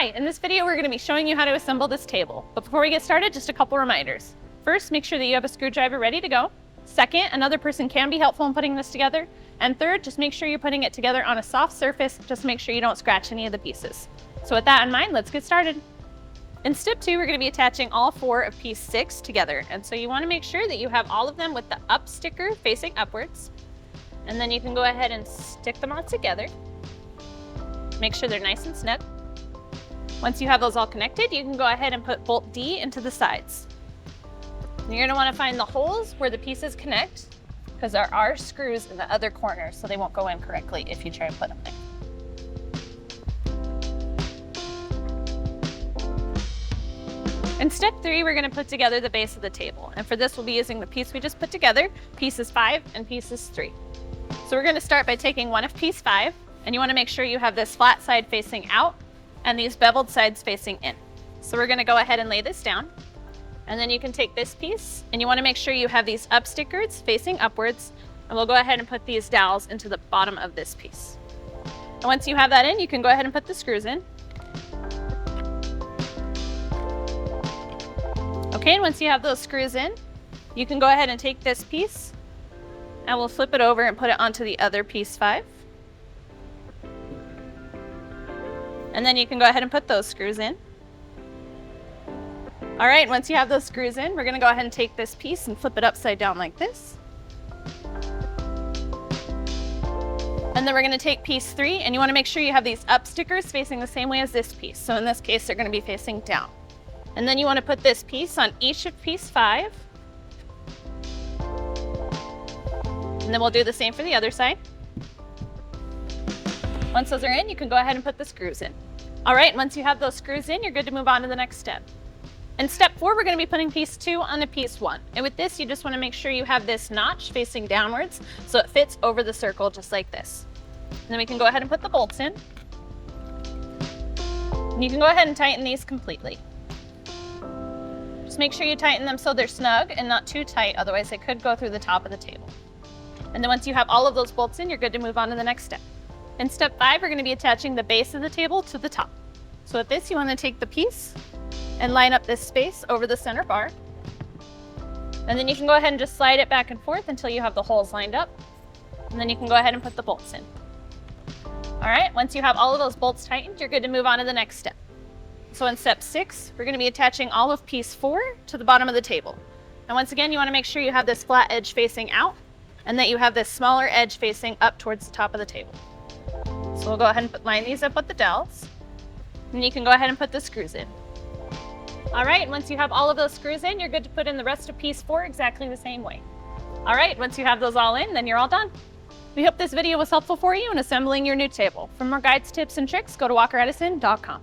Hi, in this video we're going to be showing you how to assemble this table. But before we get started, just a couple reminders. First, make sure that you have a screwdriver ready to go. Second, another person can be helpful in putting this together. And third, just make sure you're putting it together on a soft surface. Just make sure you don't scratch any of the pieces. So with that in mind, let's get started. In step 2, we're going to be attaching all 4 of piece 6 together. And so you want to make sure that you have all of them with the up sticker facing upwards. And then you can go ahead and stick them all together. Make sure they're nice and snug. Once you have those all connected, you can go ahead and put bolt D into the sides. You're going to want to find the holes where the pieces connect, because there are screws in the other corner, so they won't go in correctly if you try and put them there. In step 3, we're going to put together the base of the table. And for this, we'll be using the piece we just put together, pieces 5 and pieces 3. So we're going to start by taking one of piece 5, and you want to make sure you have this flat side facing out and these beveled sides facing in. So we're going to go ahead and lay this down. And then you can take this piece, and you want to make sure you have these up stickers facing upwards, and we'll go ahead and put these dowels into the bottom of this piece. And once you have that in, you can go ahead and put the screws in. Okay, and once you have those screws in, you can go ahead and take this piece, and we'll flip it over and put it onto the other piece 5. And then you can go ahead and put those screws in. All right, once you have those screws in, we're going to go ahead and take this piece and flip it upside down like this. And then we're going to take piece 3, and you want to make sure you have these up stickers facing the same way as this piece. So in this case, they're going to be facing down. And then you want to put this piece on each of piece 5. And then we'll do the same for the other side. Once those are in, you can go ahead and put the screws in. All right, once you have those screws in, you're good to move on to the next step. In step 4, we're going to be putting piece 2 onto piece 1. And with this, you just want to make sure you have this notch facing downwards so it fits over the circle just like this. And then we can go ahead and put the bolts in. And you can go ahead and tighten these completely. Just make sure you tighten them so they're snug and not too tight, otherwise they could go through the top of the table. And then once you have all of those bolts in, you're good to move on to the next step. In step 5, we're going to be attaching the base of the table to the top. So with this, you want to take the piece and line up this space over the center bar. And then you can go ahead and just slide it back and forth until you have the holes lined up. And then you can go ahead and put the bolts in. All right, once you have all of those bolts tightened, you're good to move on to the next step. So in step 6, we're going to be attaching all of piece 4 to the bottom of the table. And once again, you want to make sure you have this flat edge facing out and that you have this smaller edge facing up towards the top of the table. So we'll go ahead and line these up with the dowels. And you can go ahead and put the screws in. All right, once you have all of those screws in, you're good to put in the rest of piece 4 exactly the same way. All right, once you have those all in, then you're all done. We hope this video was helpful for you in assembling your new table. For more guides, tips, and tricks, go to walkeredison.com.